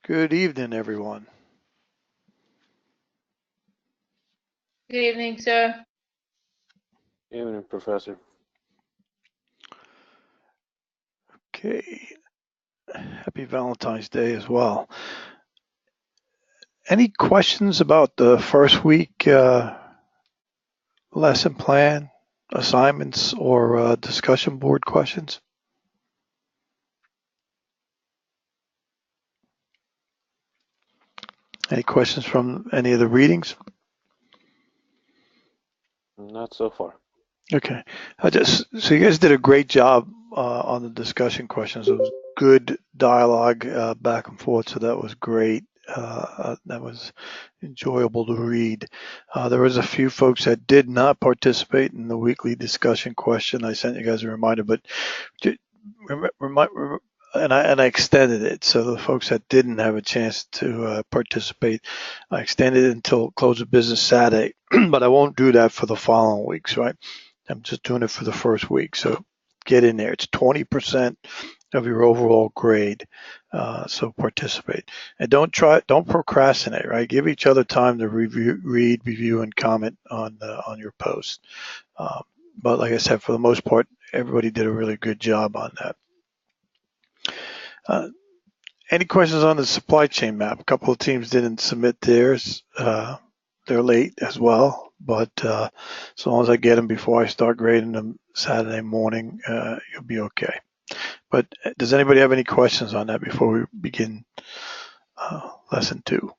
Good evening, everyone. Good evening, sir. Evening, Professor. Okay, happy Valentine's Day as well. Any questions about the first week lesson plan, assignments, or discussion board questions? Any questions from any of the readings? Not so far. Okay, so you guys did a great job on the discussion questions. It was good dialogue back and forth, so that was great. That was enjoyable to read. There was a few folks that did not participate in the weekly discussion question. I sent you guys a reminder, but and I extended it. So the folks that didn't have a chance to participate, I extended it until close of business Saturday. But I won't do that for the following weeks, right? I'm just doing it for the first week. So get in there. It's 20% of your overall grade. So participate and don't procrastinate, right? Give each other time to read, review, and comment on your post. But like I said, for the most part, everybody did a really good job on that. Any questions on the supply chain map? A couple of teams didn't submit theirs. They're late as well, but as long as I get them before I start grading them Saturday morning, you'll be okay. But does anybody have any questions on that before we begin lesson 2?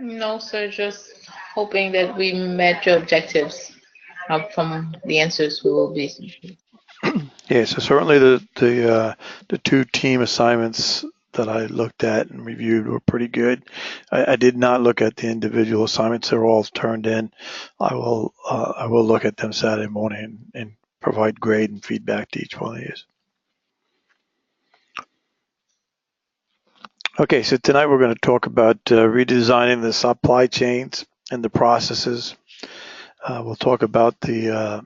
No, sir, just hoping that we met your objectives from the answers we will be. Yeah, so certainly the 2 team assignments that I looked at and reviewed were pretty good. I did not look at the individual assignments; they're all turned in. I will look at them Saturday morning and provide grade and feedback to each one of these. Okay, so tonight we're going to talk about redesigning the supply chains and the processes. We'll talk about the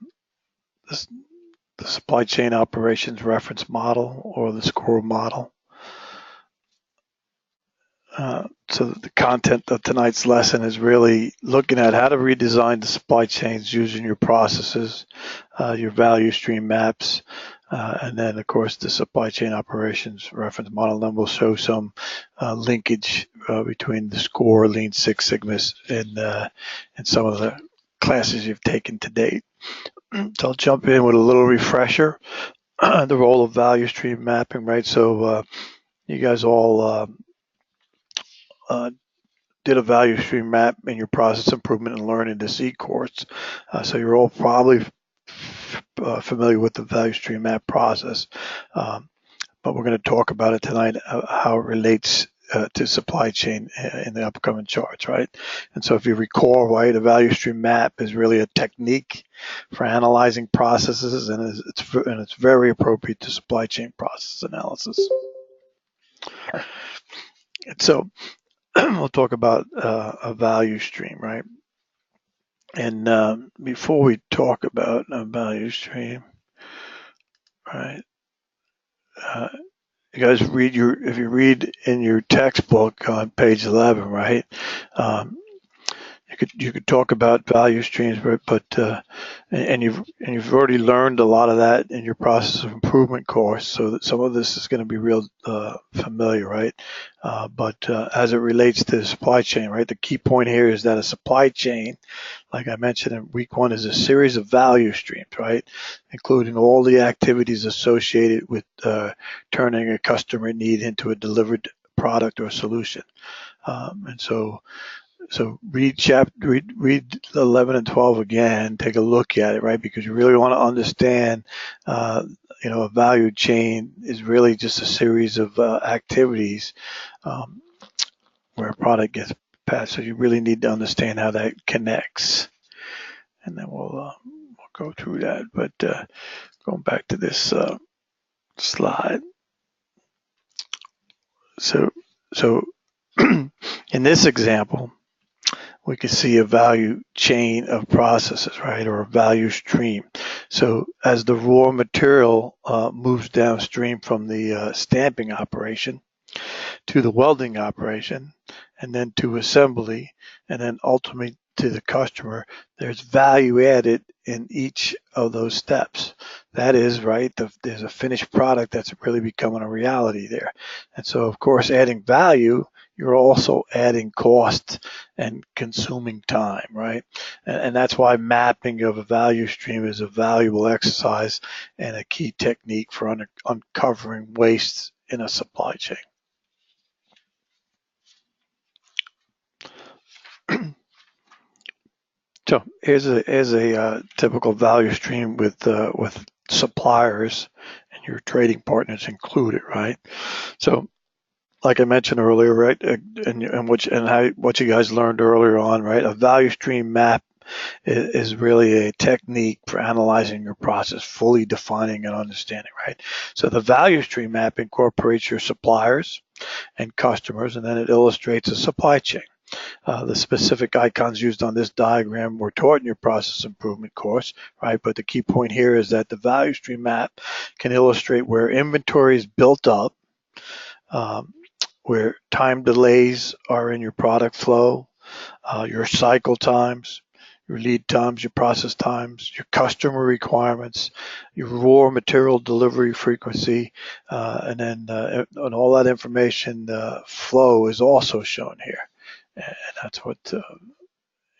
supply chain operations reference model or the SCORE model. So the content of tonight's lesson is really looking at how to redesign the supply chains using your processes, your value stream maps, and then of course the supply chain operations reference model. Then we'll show some linkage between the SCORE, Lean Six Sigma, and some of the classes you've taken to date. So I'll jump in with a little refresher. The role of value stream mapping, right? So you guys all did a value stream map in your process improvement and learning to see course. So you're all probably familiar with the value stream map process. But we're going to talk about it tonight, how it relates to supply chain in the upcoming charts, right? And so if you recall, right, a value stream map is really a technique for analyzing processes, and it's very appropriate to supply chain process analysis. And so we'll talk about a value stream, right? And before we talk about a value stream, right? You guys if you read in your textbook on page 11, right? You could talk about value streams, right? But and you've already learned a lot of that in your process of improvement course, so that some of this is going to be real familiar, right? But as it relates to the supply chain, right? The key point here is that a supply chain, like I mentioned in week 1, is a series of value streams, right? Including all the activities associated with turning a customer need into a delivered product or solution. And so read 11 and 12 again, take a look at it, right? Because you really want to understand, a value chain is really just a series of activities where a product gets passed. So you really need to understand how that connects. And then we'll go through that. But going back to this slide. So in this example, we could see a value chain of processes, right, or a value stream. So as the raw material moves downstream from the stamping operation to the welding operation, and then to assembly, and then ultimately to the customer, there's value added in each of those steps. That is, right, there's a finished product that's really becoming a reality there. And so, of course, adding value, you're also adding cost and consuming time, right? And that's why mapping of a value stream is a valuable exercise and a key technique for uncovering wastes in a supply chain. So here's a typical value stream with suppliers and your trading partners included, right? So like I mentioned earlier, right, and what you guys learned earlier on, right, a value stream map is really a technique for analyzing your process, fully defining and understanding, right? So the value stream map incorporates your suppliers and customers, and then it illustrates a supply chain. The specific icons used on this diagram were taught in your process improvement course, right? But the key point here is that the value stream map can illustrate where inventory is built up, where time delays are in your product flow, your cycle times, your lead times, your process times, your customer requirements, your raw material delivery frequency, and then and all that information flow is also shown here. And that's what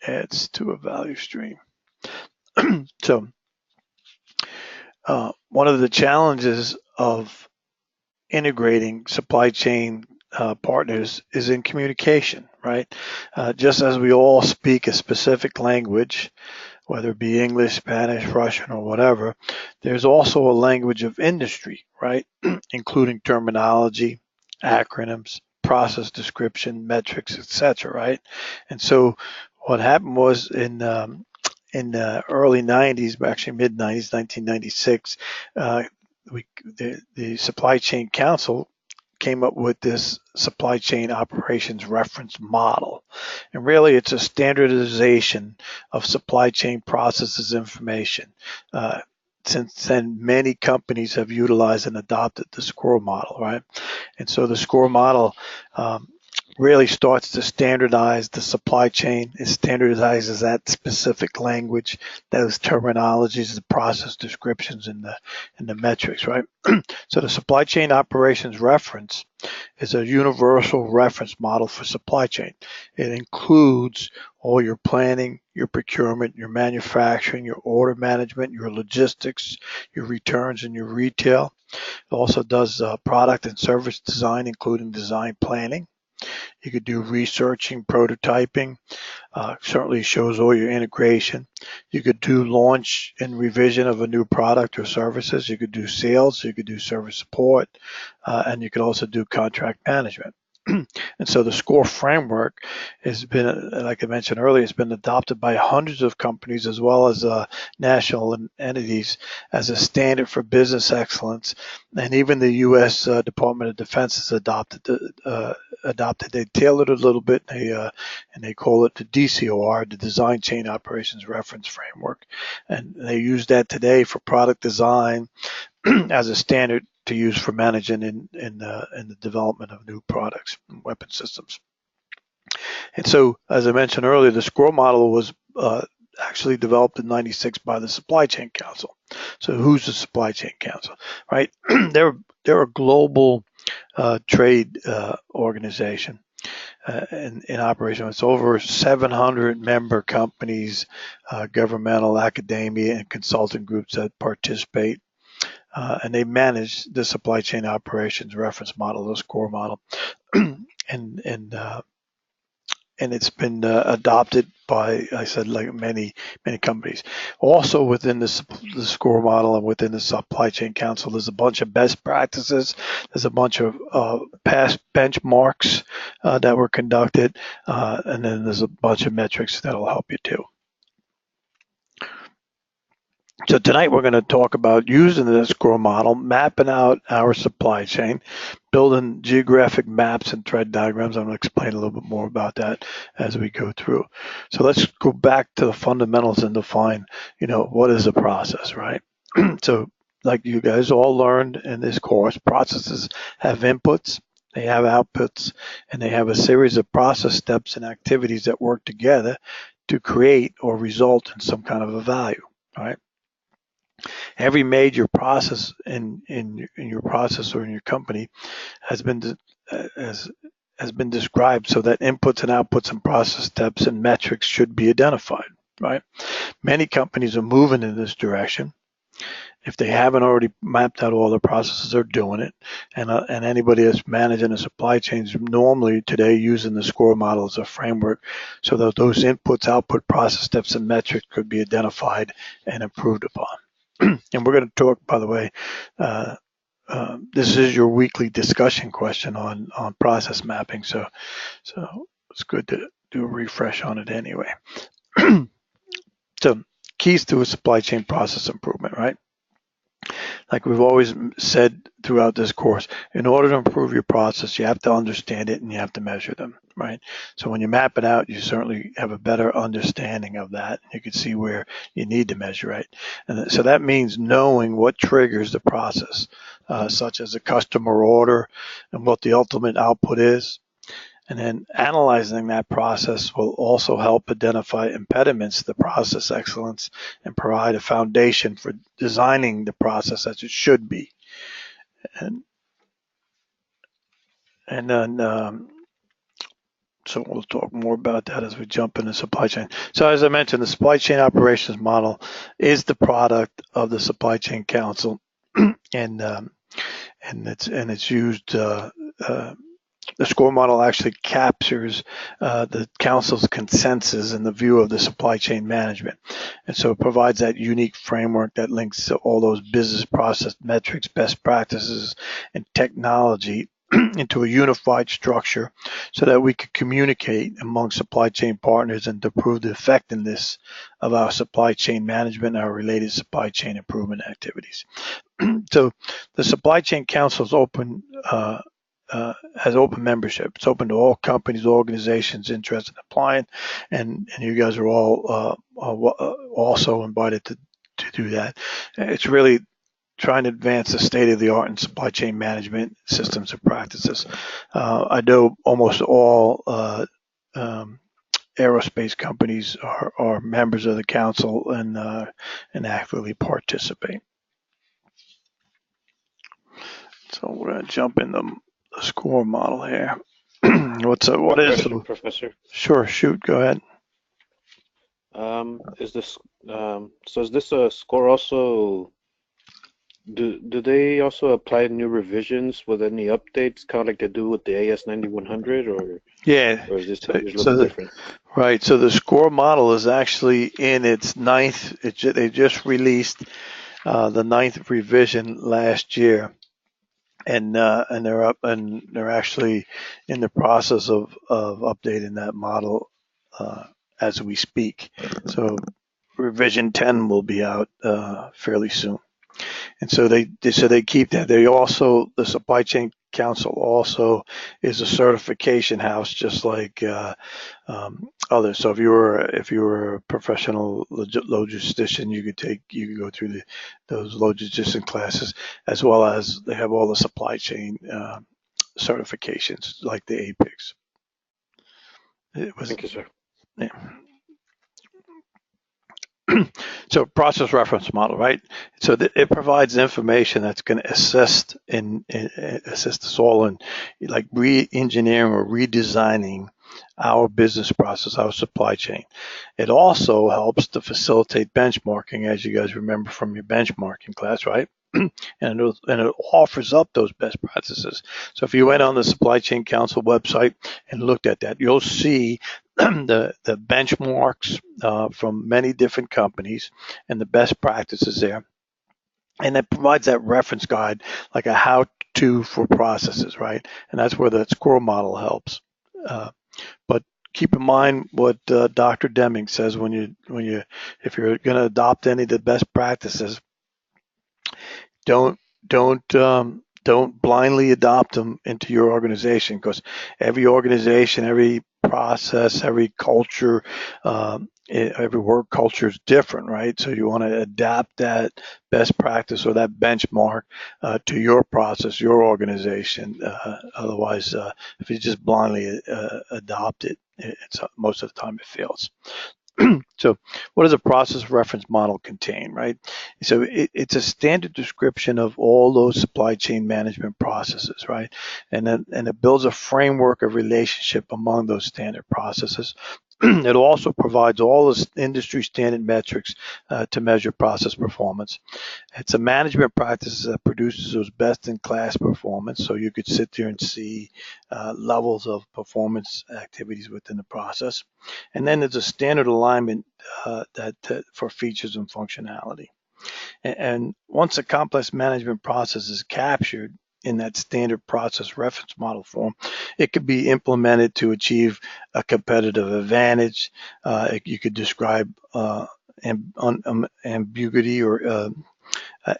adds to a value stream. So one of the challenges of integrating supply chain partners is in communication, right? Just as we all speak a specific language, whether it be English, Spanish, Russian, or whatever, there's also a language of industry, right? Including terminology, acronyms, process description, metrics, etc., right? And so what happened was in the early 90s, actually mid 90s, 1996, the Supply Chain Council came up with this supply chain operations reference model. And really, it's a standardization of supply chain processes information. Since then, many companies have utilized and adopted the SCORE model, right? And so the SCORE model really starts to standardize the supply chain. It standardizes that specific language, those terminologies, the process descriptions, and the metrics, right? So the supply chain operations reference is a universal reference model for supply chain. It includes all your planning, your procurement, your manufacturing, your order management, your logistics, your returns, and your retail. It also does product and service design, including design planning. You could do researching, prototyping, certainly shows all your integration. You could do launch and revision of a new product or services. You could do sales, you could do service support, and you could also do contract management. And so the SCORE framework has been, like I mentioned earlier, it's been adopted by hundreds of companies as well as national entities as a standard for business excellence. And even the U.S. Department of Defense has adopted. They tailored it a little bit, and they call it the DCOR, the Design Chain Operations Reference Framework. And they use that today for product design as a standard to use for managing in the development of new products and weapon systems. And so, as I mentioned earlier, the SCORE model was actually developed in '96 by the Supply Chain Council. So who's the Supply Chain Council, right? They're a global trade organization in operation. It's over 700 member companies, governmental, academia, and consulting groups that participate. And they manage the supply chain operations reference model, the SCORE model, and it's been adopted by, I said, like many companies. Also within the SCORE model and within the Supply Chain Council, there's a bunch of best practices. There's a bunch of past benchmarks that were conducted, and then there's a bunch of metrics that'll help you too. So tonight we're going to talk about using the score model, mapping out our supply chain, building geographic maps and thread diagrams. I'm going to explain a little bit more about that as we go through. So let's go back to the fundamentals and define, what is a process, right? So like you guys all learned in this course, processes have inputs, they have outputs, and they have a series of process steps and activities that work together to create or result in some kind of a value, right? Every major process in your process or in your company has been has been described so that inputs and outputs and process steps and metrics should be identified, right? Many companies are moving in this direction. If they haven't already mapped out all the processes, they're doing it. And anybody that's managing a supply chain is normally today using the SCORE model as a framework so that those inputs, output, process steps, and metrics could be identified and improved upon. And we're going to talk, by the way, this is your weekly discussion question on process mapping. So it's good to do a refresh on it anyway. So keys to a supply chain process improvement, right? Like we've always said throughout this course, in order to improve your process, you have to understand it and you have to measure them, right? So when you map it out, you certainly have a better understanding of that. You can see where you need to measure it. And so that means knowing what triggers the process, such as a customer order and what the ultimate output is. And then analyzing that process will also help identify impediments to the process excellence and provide a foundation for designing the process as it should be. And then, so we'll talk more about that as we jump into supply chain. So as I mentioned, the supply chain operations model is the product of the Supply Chain Council, and it's used. The SCORE model actually captures the council's consensus and the view of the supply chain management. And so it provides that unique framework that links to all those business process metrics, best practices, and technology into a unified structure so that we could communicate among supply chain partners and to prove the effectiveness of our supply chain management and our related supply chain improvement activities. So the Supply Chain Council is open has open membership. It's open to all companies, organizations interested in applying, and you guys are all also invited to do that. It's really trying to advance the state of the art in supply chain management systems and practices. I know almost all aerospace companies are members of the council and actively participate. So we're going to jump in the SCORE model here. What is Question, Professor? Sure, shoot, go ahead. Is this so? Is this a score also? Do they also apply new revisions with any updates, kind of like they do with the AS9100, or Yeah, is this so, a little different? right. So the SCORE model is actually in its ninth. They just released the ninth revision last year, and they're up and they're actually in the process of updating that model as we speak. So revision 10 will be out fairly soon. And so they keep that. They also, the Supply Chain Council also is a certification house, just like others. So if you were a professional logistician, you could go through those logistician classes, as well as they have all the supply chain certifications, like the APICS. Thank you, sir. Yeah. So process reference model, right? So it provides information that's going to assist us all in like re-engineering or redesigning our business process, our supply chain. It also helps to facilitate benchmarking, as you guys remember from your benchmarking class, right? And it offers up those best practices. So if you went on the Supply Chain Council website and looked at that, you'll see the benchmarks from many different companies and the best practices there. And it provides that reference guide, like a how-to for processes, right? And that's where the SCORE model helps. But keep in mind what Dr. Deming says if you're going to adopt any of the best practices, don't don't blindly adopt them into your organization, because every organization, every process, every culture, every work culture is different, right? So you want to adapt that best practice or that benchmark to your process, your organization. Otherwise, if you just blindly adopt it, most of the time it fails. So what does a process reference model contain, right? So it's a standard description of all those supply chain management processes, right? And it builds a framework of relationship among those standard processes. It also provides all the industry standard metrics to measure process performance. It's a management practice that produces those best-in-class performance. So you could sit there and see levels of performance activities within the process. And then there's a standard alignment for features and functionality. And once a complex management process is captured in that standard process reference model form, it could be implemented to achieve a competitive advantage. You could describe ambiguity or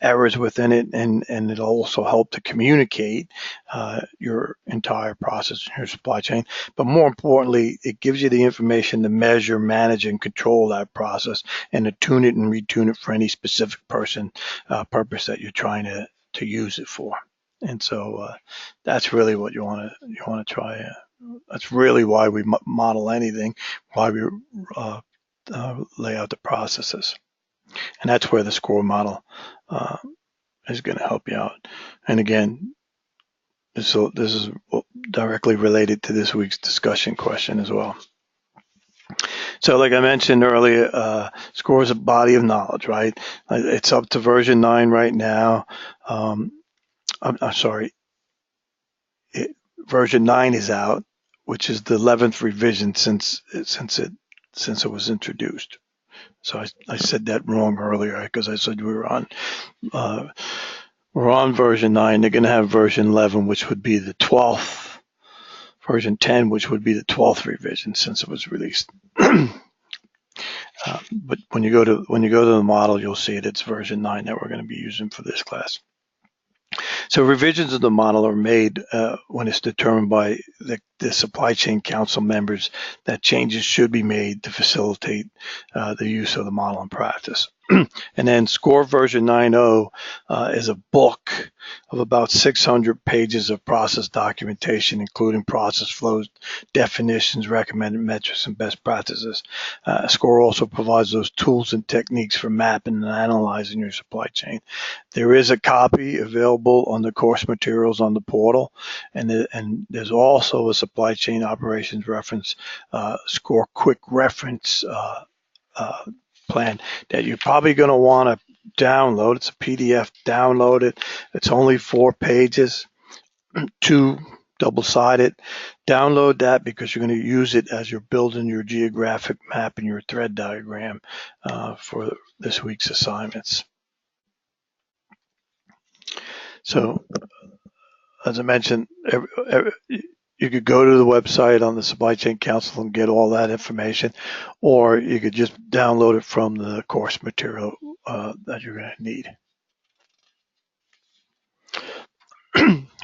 errors within it, and it'll also help to communicate your entire process in your supply chain. But more importantly, it gives you the information to measure, manage, and control that process, and to tune it and retune it for any specific purpose that you're trying to use it for. And so that's really what you want to try. That's really why we model anything, why we lay out the processes. And that's where the SCORE model is going to help you out. And again, this is directly related to this week's discussion question as well. So like I mentioned earlier, SCORE is a body of knowledge, right? It's up to version 9 right now. I'm sorry, version 9 is out, which is the 11th revision since it was introduced. So I said that wrong earlier because I said we're on version 9. They're going to have version 11, which would be the 12th, version 10, which would be the 12th revision since it was released. But when you go to the model, you'll see it's version 9 that we're going to be using for this class. So revisions of the model are made when it's determined by the supply chain council members that changes should be made to facilitate the use of the model in practice. And then SCORE version 9.0 is a book of about 600 pages of process documentation, including process flows, definitions, recommended metrics, and best practices. SCORE also provides those tools and techniques for mapping and analyzing your supply chain. There is a copy available on the course materials on the portal, and there's also a supply chain operations reference, SCORE quick reference plan that you're probably going to want to download. It's a PDF. Download it. It's only 4 pages, 2 double-sided. Download that because you're going to use it as you're building your geographic map and your thread diagram for this week's assignments. So, as I mentioned, you could go to the website on the Supply Chain Council and get all that information, or you could just download it from the course material that you're going to need.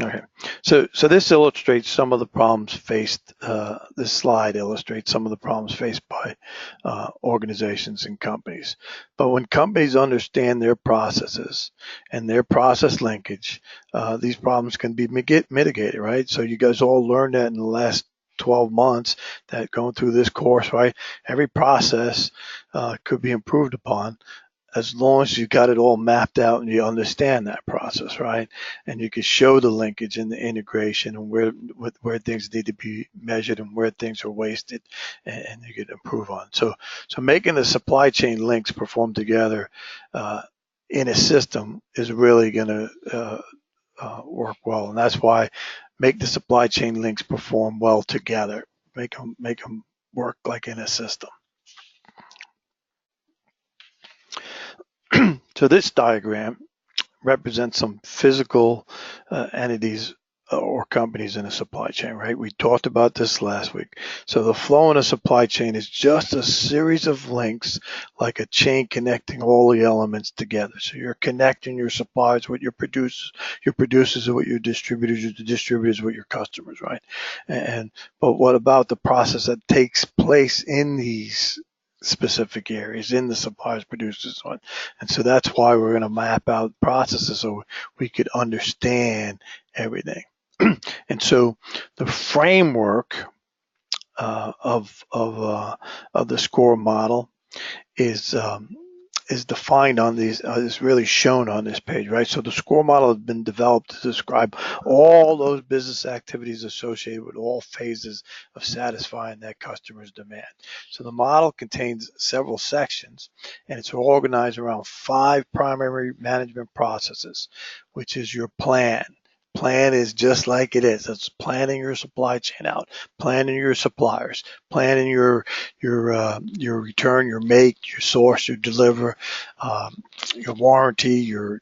Okay, so this illustrates some of the problems faced. This slide illustrates some of the problems faced by organizations and companies. But when companies understand their processes and their process linkage, these problems can be mitigated, right? So you guys all learned that in the last 12 months that going through this course, right? Every process could be improved upon, as long as you got it all mapped out and you understand that process, right? And you can show the linkage and the integration and where things need to be measured and where things are wasted, and you can improve on. So making the supply chain links perform together in a system is really going to work well, and that's why make the supply chain links perform well together. Make them work like in a system. So this diagram represents some physical entities or companies in a supply chain, right? We talked about this last week. So the flow in a supply chain is just a series of links, like a chain connecting all the elements together. So you're connecting your suppliers with your producers with your distributors with your customers, right? But what about the process that takes place in these specific areas, in the suppliers, producers, and so that's why we're going to map out processes so we could understand everything. And so the framework of the SCORE model is defined on these, is really shown on this page, right? So the SCORE model has been developed to describe all those business activities associated with all phases of satisfying that customer's demand. So the model contains several sections, and it's organized around 5 primary management processes, which is your plan. Plan is just like it is. It's planning your supply chain out, planning your suppliers, planning your return, your make, your source, your deliver, your warranty, your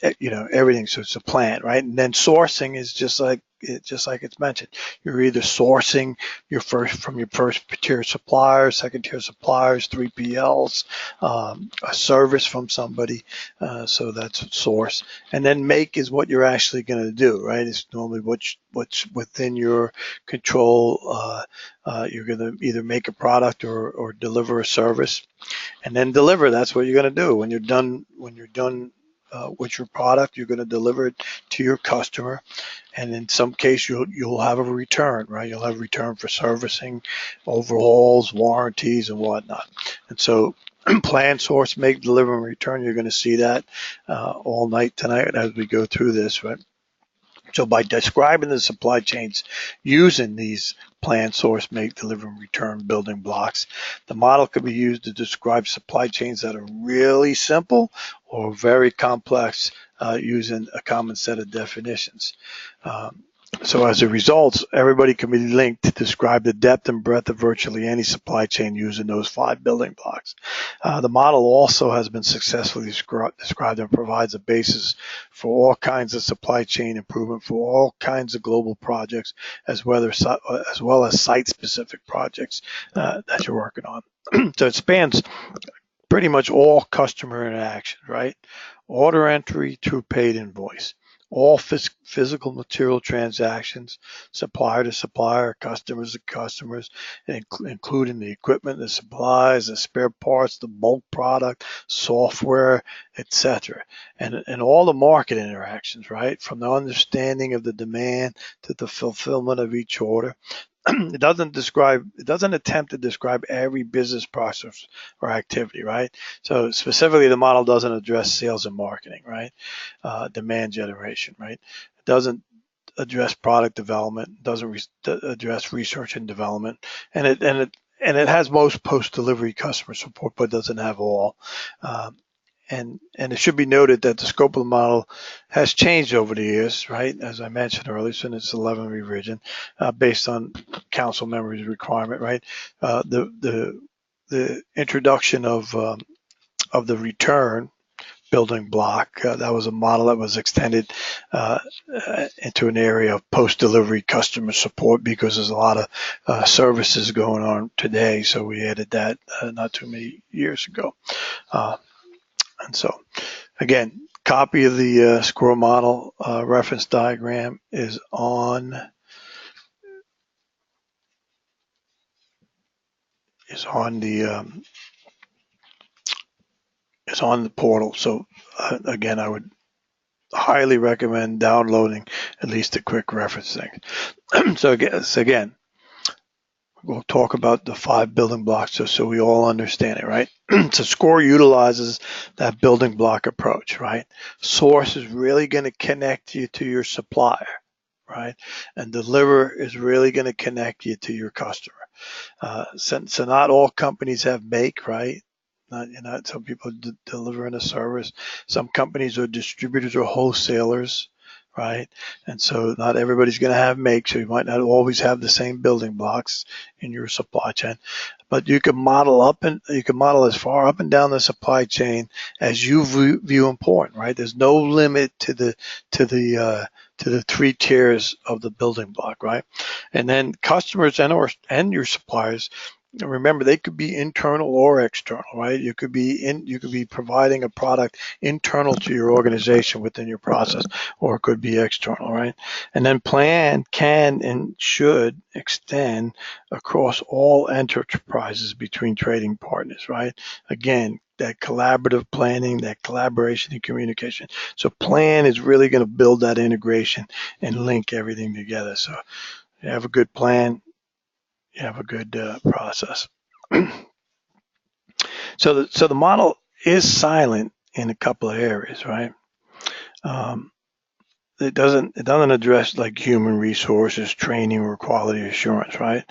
everything. So it's a plan, right? And then sourcing is just like it's mentioned. You're either sourcing from your first tier suppliers, second tier suppliers, 3PLs, a service from somebody. So that's source. And then make is what you're actually going to do, right? It's normally what's within your control. You're going to either make a product or deliver a service, and then deliver. That's what you're going to do when you're done. With your product, you're going to deliver it to your customer, and in some case, you'll have a return, right? You'll have a return for servicing, overhauls, warranties, and whatnot. And so, plan, source, make, deliver, and return. You're going to see that all night tonight as we go through this, right? So by describing the supply chains using these plan, source, make, deliver, and return building blocks, the model could be used to describe supply chains that are really simple or very complex using a common set of definitions. So as a result, everybody can be linked to describe the depth and breadth of virtually any supply chain using those 5 building blocks. The model also has been successfully described and provides a basis for all kinds of supply chain improvement for all kinds of global projects, as well as site-specific projects that you're working on. So it spans pretty much all customer interaction, right? Order entry to paid invoice, all physical material transactions, supplier to supplier, customers to customers, including the equipment, the supplies, the spare parts, the bulk product, software, etc. And all the market interactions, right? From the understanding of the demand to the fulfillment of each order. It doesn't attempt to describe every business process or activity, right? So specifically, the model doesn't address sales and marketing, right? Demand generation, right? It doesn't address product development, doesn't address research and development, and it has most post-delivery customer support, but doesn't have all. And it should be noted that the scope of the model has changed over the years, right? As I mentioned earlier, since its 11th revision, based on council members' requirement, right? The introduction of the return building block, that was a model that was extended into an area of post-delivery customer support because there's a lot of services going on today. So we added that not too many years ago. And so, again, copy of the SCORE model reference diagram is on the portal. So again, I would highly recommend downloading at least a quick reference thing. So again, we'll talk about the 5 building blocks so we all understand it, right? So SCORE utilizes that building block approach, right? Source is really going to connect you to your supplier, right? And deliver is really going to connect you to your customer. So not all companies have make, right? Not some people delivering a service. Some companies are distributors or wholesalers, right? And so not everybody's going to have make, so you might not always have the same building blocks in your supply chain. but you can model as far up and down the supply chain as you view important, right? There's no limit to the three tiers of the building block, right? And then customers and your suppliers, remember, they could be internal or external, right? You could be providing a product internal to your organization within your process, or it could be external, right? And then plan can and should extend across all enterprises between trading partners, right? Again, that collaborative planning, that collaboration and communication. So plan is really going to build that integration and link everything together. So you have a good plan, you have a good process. So the model is silent in a couple of areas, right? It doesn't address like human resources, training, or quality assurance, right?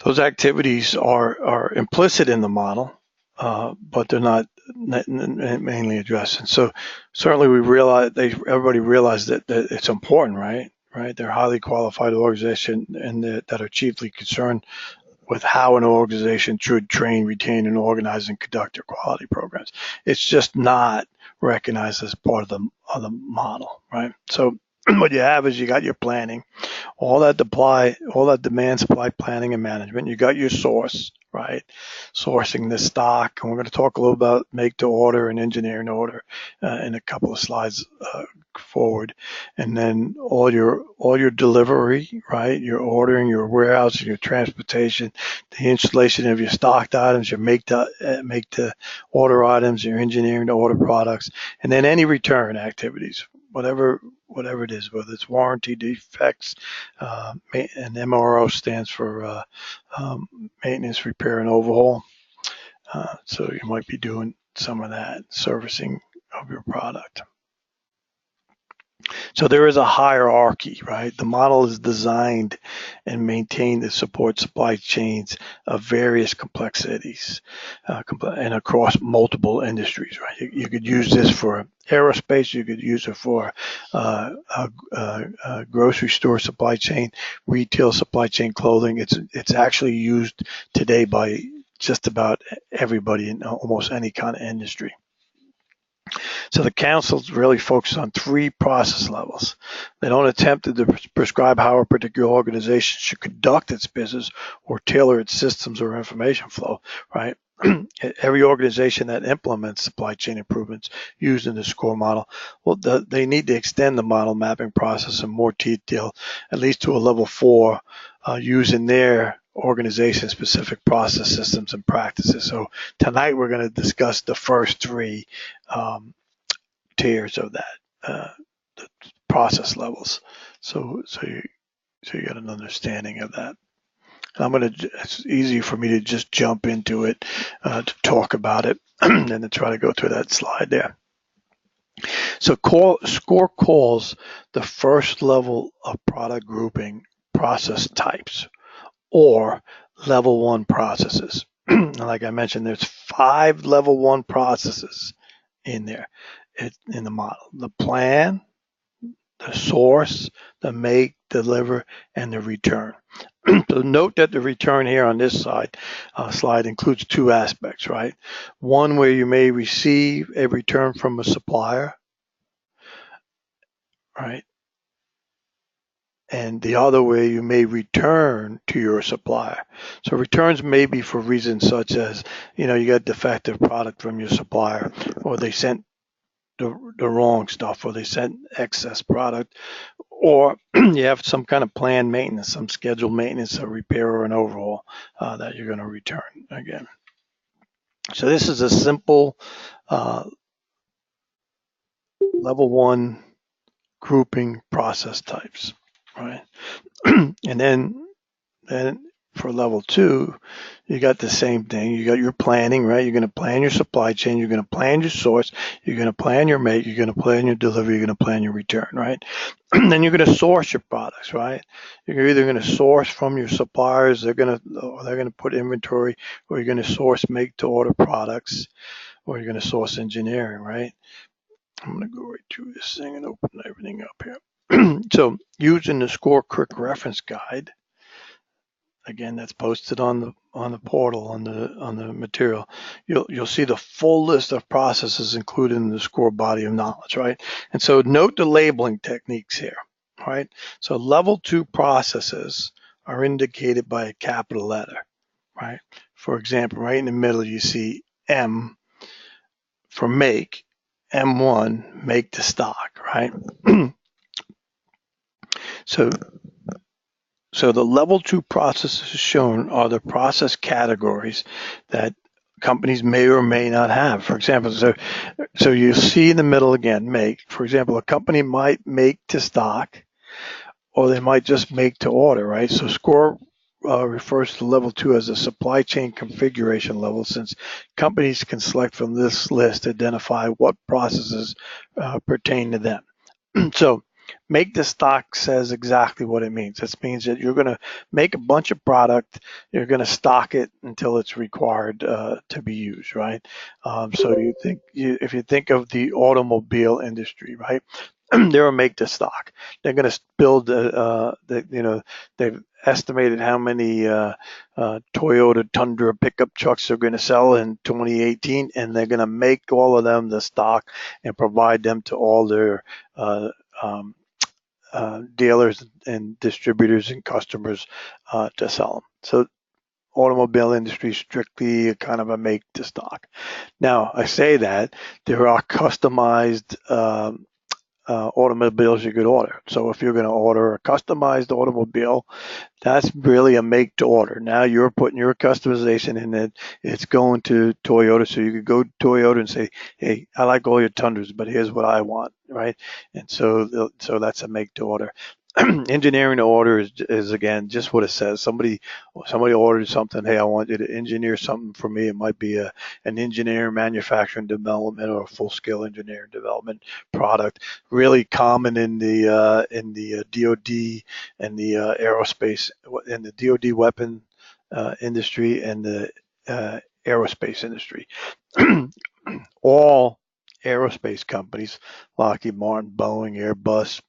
Those activities are implicit in the model, but they're not mainly addressed. And so certainly everybody realized that it's important, right? They're a highly qualified organization and that are chiefly concerned with how an organization should train, retain, and organize and conduct their quality programs. It's just not recognized as part of the model, right? So what you have is you got your planning, all that demand, supply planning, and management. You got your source, right? Sourcing the stock, and we're going to talk a little about make to order and engineering order in a couple of slides forward. And then all your delivery, right? Your ordering, your warehousing, your transportation, the installation of your stocked items, your make to order items, your engineering to order products, and then any return activities, whatever it is, whether it's warranty, defects, and MRO stands for maintenance, repair, and overhaul. So you might be doing some of that servicing of your product. So there is a hierarchy, right? The model is designed and maintained to support supply chains of various complexities and across multiple industries, right? You could use this for aerospace, you could use it for a grocery store supply chain, retail supply chain, clothing. It's actually used today by just about everybody in almost any kind of industry. So the councils really focus on three process levels. They don't attempt to prescribe how a particular organization should conduct its business or tailor its systems or information flow, right? Every organization that implements supply chain improvements used in the SCORE model, well, they need to extend the model mapping process in more detail, at least to a level 4, using their organization specific process systems and practices. So tonight we're going to discuss the first three tiers of that, the process levels. So you got an understanding of that. It's easy for me to just jump into it to talk about it and to try to go through that slide there. So SCORE calls the first level of product grouping process types, or level 1 processes. Like I mentioned, there's 5 level 1 processes in there in the model: the plan, the source, the make, deliver, and the return. So note that the return here on this slide includes 2 aspects, right? One where you may receive a return from a supplier, right? And the other way you may return to your supplier. So returns may be for reasons such as, you got defective product from your supplier, or they sent the wrong stuff, or they sent excess product, or you have some kind of planned maintenance, some scheduled maintenance, a repair or an overhaul that you're going to return again. So this is a simple level 1 grouping process types, right? And then for level 2, you got the same thing. You got your planning, right? You're going to plan your supply chain. You're going to plan your source. You're going to plan your make. You're going to plan your delivery. You're going to plan your return, right? Then you're going to source your products, right? You're either going to source from your suppliers. They're going to put inventory, or you're going to source make to order products, or you're going to source engineering, right? I'm going to go right through this thing and open everything up here. So using the SCORE Quick Reference Guide, again, that's posted on the portal on the material. You'll see the full list of processes included in the SCORE body of knowledge, right? And so note the labeling techniques here, right? So level 2 processes are indicated by a capital letter, right? For example, right in the middle you see M for make, M1, make to stock, right? So the level 2 processes shown are the process categories that companies may or may not have. For example, so you see in the middle again, make. For example, a company might make to stock, or they might just make to order, right? So SCORE refers to level 2 as a supply chain configuration level, since companies can select from this list to identify what processes pertain to them. So make to stock says exactly what it means. This means that you're going to make a bunch of product, you're going to stock it until it's required to be used, right? So if you think of the automobile industry, right? They're a make to stock. They're going to build, they've estimated how many Toyota Tundra pickup trucks they're going to sell in 2018, and they're going to make all of them the stock and provide them to all their um, dealers and distributors and customers to sell them. So automobile industry is strictly kind of a make to stock. Now I say that there are customized automobiles you could order. So if you're going to order a customized automobile, that's really a make to order. Now you're putting your customization in it. It's going to Toyota. So you could go to Toyota and say, hey, I like all your Tundras, but here's what I want, right? And so that's a make to order. Engineering to order is again just what it says. Somebody orders something. Hey, I want you to engineer something for me. It might be an engineer manufacturing development or a full scale engineering development product. Really common in the DoD and the aerospace and the DoD weapon industry and the aerospace industry. All aerospace companies, Lockheed Martin, Boeing, Airbus,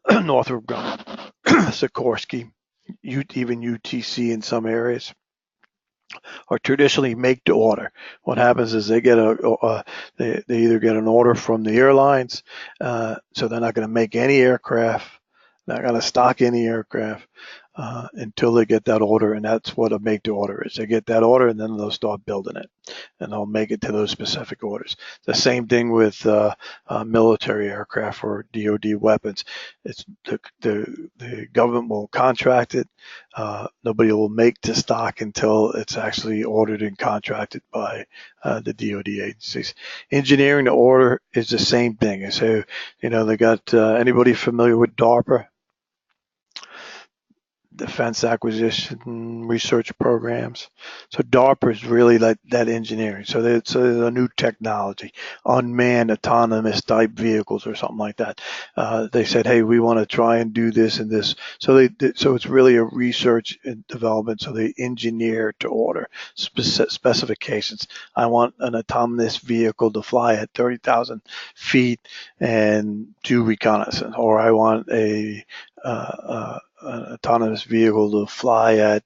Northrop Grumman, Sikorsky, even UTC in some areas, are traditionally make to order. What happens is they get they either get an order from the airlines, so they're not going to make any aircraft, not going to stock any aircraft until they get that order, and that's what a make to order is. They get that order, and then they'll start building it, and they'll make it to those specific orders. The same thing with military aircraft or DoD weapons. It's the government will contract it. Nobody will make to stock until it's actually ordered and contracted by the DoD agencies. Engineering to order is the same thing. So, they got anybody familiar with DARPA? Defense Acquisition Research Programs. So DARPA is really like that engineering. So there's a new technology, unmanned autonomous type vehicles or something like that. They said, hey, we want to try and do this and this. So so it's really a research and development. So they engineer to order specifications. I want an autonomous vehicle to fly at 30,000 feet and do reconnaissance, or I want an autonomous vehicle to fly at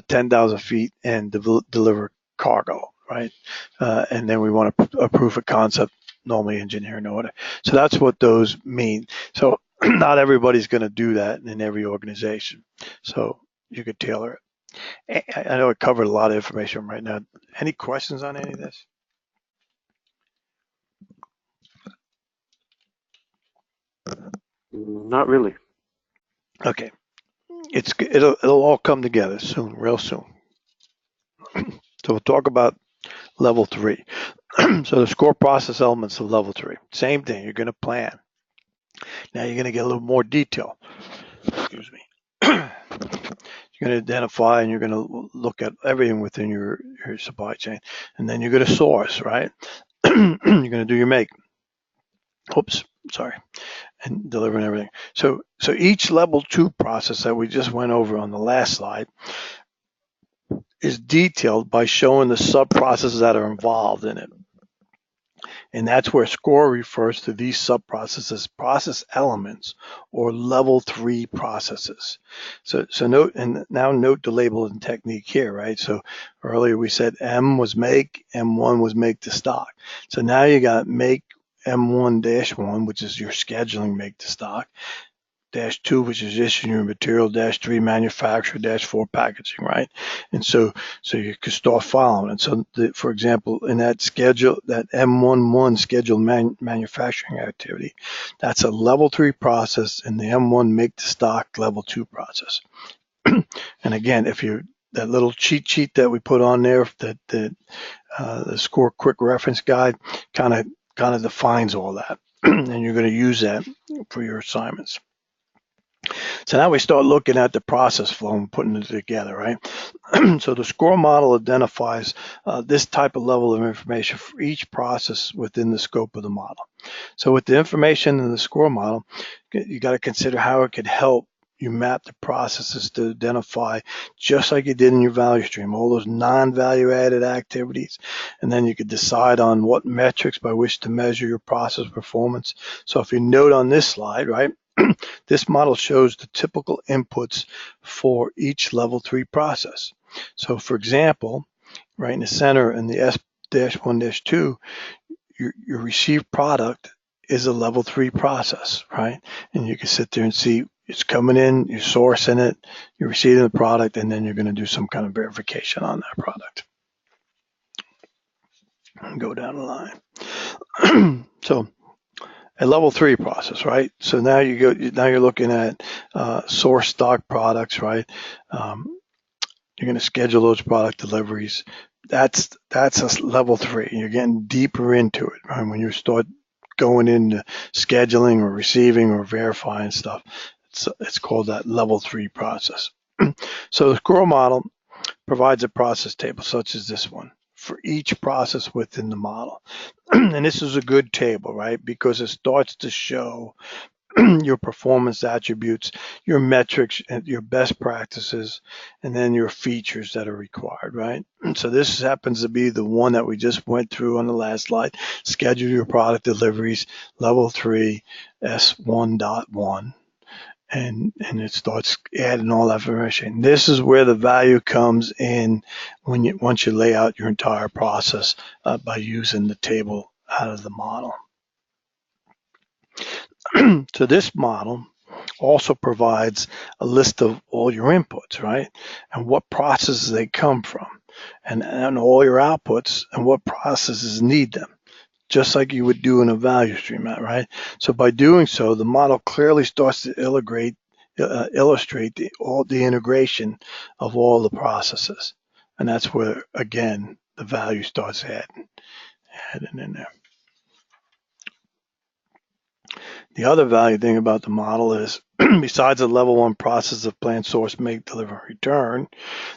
10,000 feet and deliver cargo, right? And then we want a proof of concept, normally engineering order. So that's what those mean. So not everybody's going to do that in every organization. So you could tailor it. I know I covered a lot of information right now. Any questions on any of this? Not really. Okay. It'll all come together soon, real soon. So we'll talk about level 3. So the SCORE process elements of level 3. Same thing, you're going to plan. Now you're going to get a little more detail. Excuse me. You're going to identify and you're going to look at everything within your supply chain. And then you're going to source, right? You're going to do your make. Oops, sorry. And delivering everything. So each level 2 process that we just went over on the last slide is detailed by showing the sub processes that are involved in it. And that's where SCORE refers to these sub-processes, process elements, or level 3 processes. So note, and now note the labeling technique here, right? So earlier we said M was make, M1 was make to stock. So now you got make M1-1, which is your scheduling make to stock, -2, which is issuing your material, -3, manufacturer, -4, packaging, right? And so you can start following. And so, for example, in that schedule, that M11 scheduled manufacturing activity, that's a level 3 process, and the M1 make to stock level 2 process. And again, if you that little cheat sheet that we put on there, that the SCORE quick reference guide, kind of defines all that, and you're going to use that for your assignments. So now we start looking at the process flow and putting it together, right? So the SCORE model identifies this type of level of information for each process within the scope of the model. So with the information in the SCORE model, you got to consider how it could help you map the processes to identify, just like you did in your value stream, all those non-value added activities, and then you could decide on what metrics by which to measure your process performance. So if you note on this slide, right, this model shows the typical inputs for each level 3 process. So for example, right in the center in the S-1-2, your received product is a level 3 process, right? And you can sit there and see it's coming in, you're sourcing it, you're receiving the product, and then you're going to do some kind of verification on that product. And go down the line. So a level 3 process, right? So now you're looking at source stock products, right? You're going to schedule those product deliveries. That's a level 3. You're getting deeper into it, right? When you start going into scheduling or receiving or verifying stuff, it's called that level 3 process. So the SCORE model provides a process table such as this one for each process within the model. And this is a good table, right? Because it starts to show your performance attributes, your metrics, and your best practices, and then your features that are required, right? And so this happens to be the one that we just went through on the last slide. Schedule your product deliveries, level 3, S1.1. And it starts adding all that information. This is where the value comes in once you lay out your entire process by using the table out of the model. So this model also provides a list of all your inputs, right? And what processes they come from, and all your outputs and what processes need them, just like you would do in a value stream, right? So by doing so, the model clearly starts to illustrate all the integration of all the processes. And that's where, again, the value starts heading in there. The other value thing about the model is, besides the level 1 process of plan, source, make, deliver, return,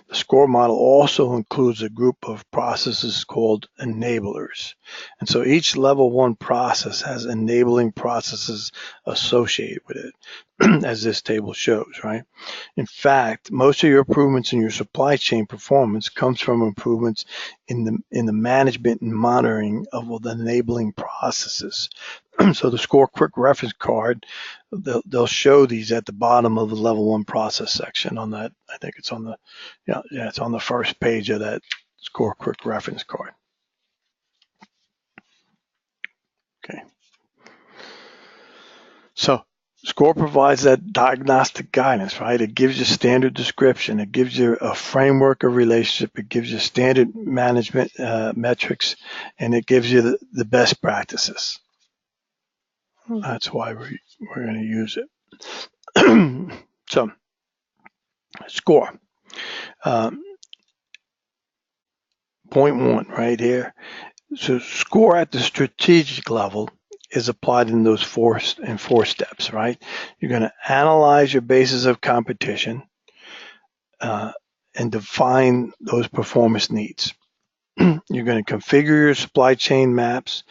the SCORE model also includes a group of processes called enablers. And so each level 1 process has enabling processes associated with it, as this table shows, right? In fact, most of your improvements in your supply chain performance comes from improvements in the management and monitoring of the enabling processes. So the SCORE quick reference card, they'll show these at the bottom of the level 1 process section on that. I think it's on the, it's on the first page of that SCORE quick reference card. Okay. So SCORE provides that diagnostic guidance, right? It gives you standard description. It gives you a framework of relationship. It gives you standard management metrics, and it gives you the best practices. That's why we're going to use it. So, SCORE. Point 1 right here. So SCORE at the strategic level is applied in those four steps, right? You're going to analyze your basis of competition and define those performance needs. You're going to configure your supply chain maps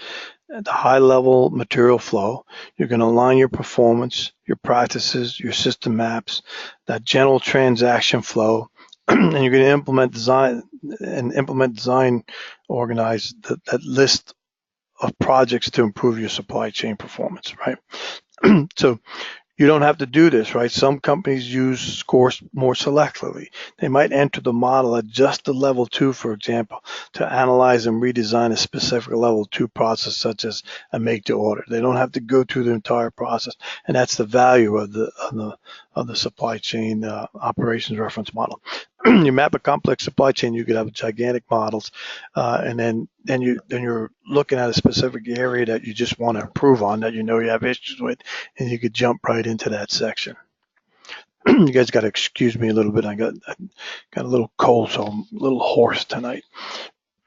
at the high level material flow. You're going to align your performance, your practices, your system maps, that general transaction flow, and you're going to implement design organize that list of projects to improve your supply chain performance, right? So you don't have to do this, right? Some companies use scores more selectively. They might enter the model at just the level 2, for example, to analyze and redesign a specific level 2 process, such as a make to order. They don't have to go through the entire process, and that's the value of the supply chain operations reference model. You map a complex supply chain, you could have gigantic models, and then you're looking at a specific area that you just want to improve on, that you know you have issues with, and you could jump right into that section. You guys got to excuse me a little bit. I got a little cold, so I'm a little hoarse tonight.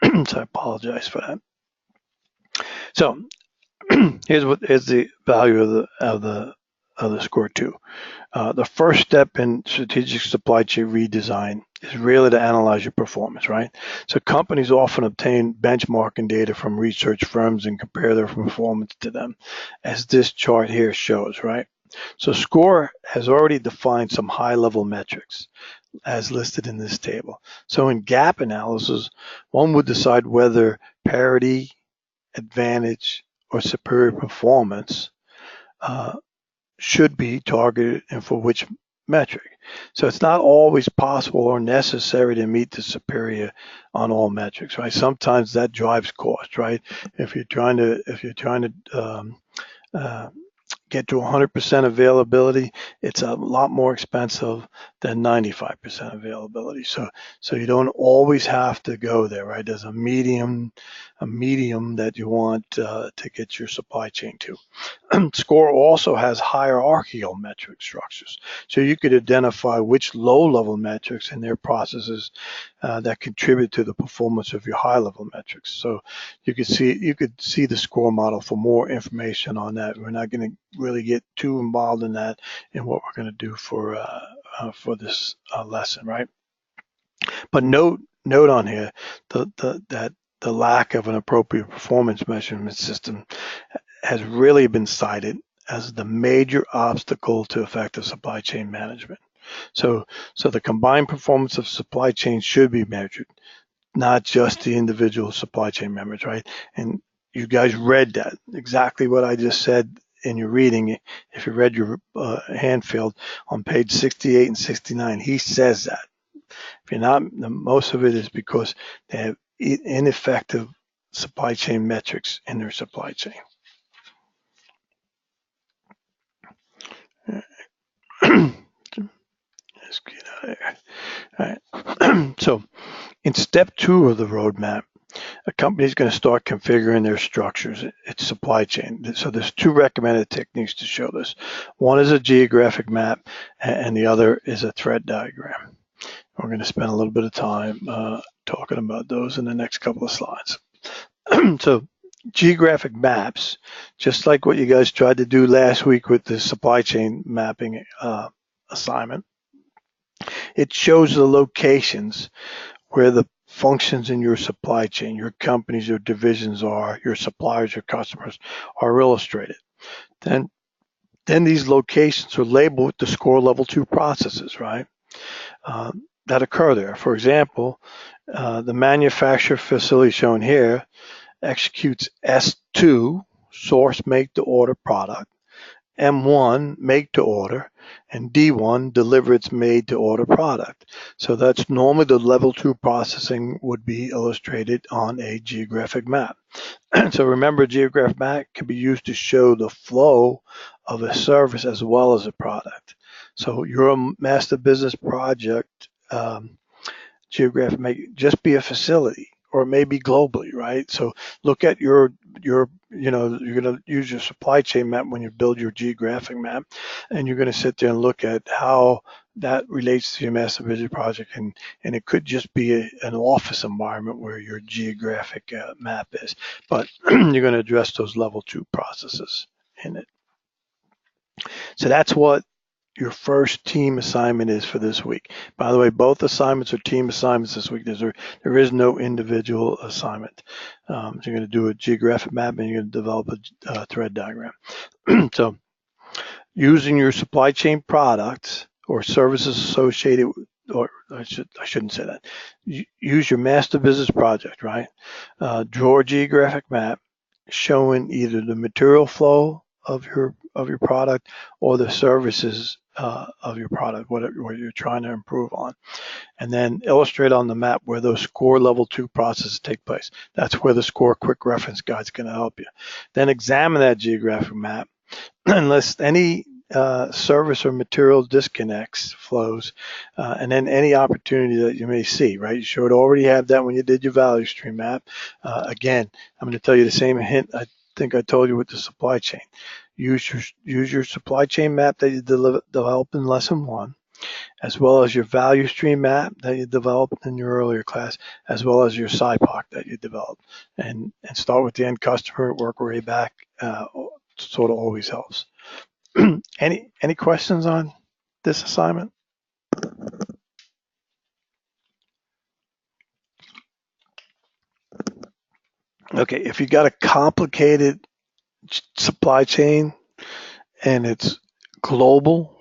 So I apologize for that. So here's the value of the score 2. The first step in strategic supply chain redesign is really to analyze your performance, right? So companies often obtain benchmarking data from research firms and compare their performance to them, as this chart here shows, right? So SCORE has already defined some high-level metrics as listed in this table. So in gap analysis, one would decide whether parity, advantage, or superior performance should be targeted and for which metric. So it's not always possible or necessary to meet the superior on all metrics, right? Sometimes that drives cost, right? If you're trying to get to 100% availability, it's a lot more expensive than 95% availability. So you don't always have to go there, right? There's a medium that you want to get your supply chain to. SCORE also has hierarchical metric structures. So you could identify which low-level metrics in their processes that contribute to the performance of your high-level metrics. So you could see the SCORE model for more information on that. We're not going to really get too involved in that in what we're going to do for this lesson, right? But note on here that the lack of an appropriate performance measurement system has really been cited as the major obstacle to effective supply chain management. So the combined performance of supply chain should be measured, not just the individual supply chain members, right? And you guys read that, exactly what I just said in your reading. If you read your Handfield on page 68 and 69, he says that. If you're not, most of it is because they have ineffective supply chain metrics in their supply chain. Let's get out of here. All right. So in step 2 of the roadmap, a company is going to start configuring their structures, its supply chain. So there's 2 recommended techniques to show this. One is a geographic map, and the other is a thread diagram. We're going to spend a little bit of time talking about those in the next couple of slides. So geographic maps, just like what you guys tried to do last week with the supply chain mapping assignment, it shows the locations where the functions in your supply chain, your companies, your divisions are, your suppliers, your customers are illustrated. Then these locations are labeled with the SCORE level 2 processes, right? That occur there. For example, the manufacturer facility shown here executes S2, source make to order product, M1, make to order, and D1, deliver its made to order product. So that's normally the level 2 processing would be illustrated on a geographic map. So remember, a geographic map can be used to show the flow of a service as well as a product. So your master business project geographic may just be a facility, or maybe globally, right? So look at you're going to use your supply chain map when you build your geographic map, and you're going to sit there and look at how that relates to your master business project, and it could just be an office environment where your geographic map is, but you're going to address those level 2 processes in it. So that's what your first team assignment is for this week. By the way, both assignments are team assignments this week. There is no individual assignment. So you're going to do a geographic map, and you're going to develop a thread diagram. So using your supply chain products or services associated with, or I shouldn't say that. Use your master business project, right? Draw a geographic map showing either the material flow of your product or the services of your product, what you're trying to improve on, and then illustrate on the map where those score level 2 processes take place. That's where the score quick reference guide is going to help you. Then examine that geographic map and list any service or material disconnects, flows, and then any opportunity that you may see, right? You should already have that when you did your value stream map. Again, I'm going to tell you the same hint I think I told you with the supply chain. Use your supply chain map that you developed in lesson 1, as well as your value stream map that you developed in your earlier class, as well as your SIPOC that you developed. And start with the end customer, work your way back, sort of always helps. Any questions on this assignment? Okay, if you got a complicated supply chain and it's global,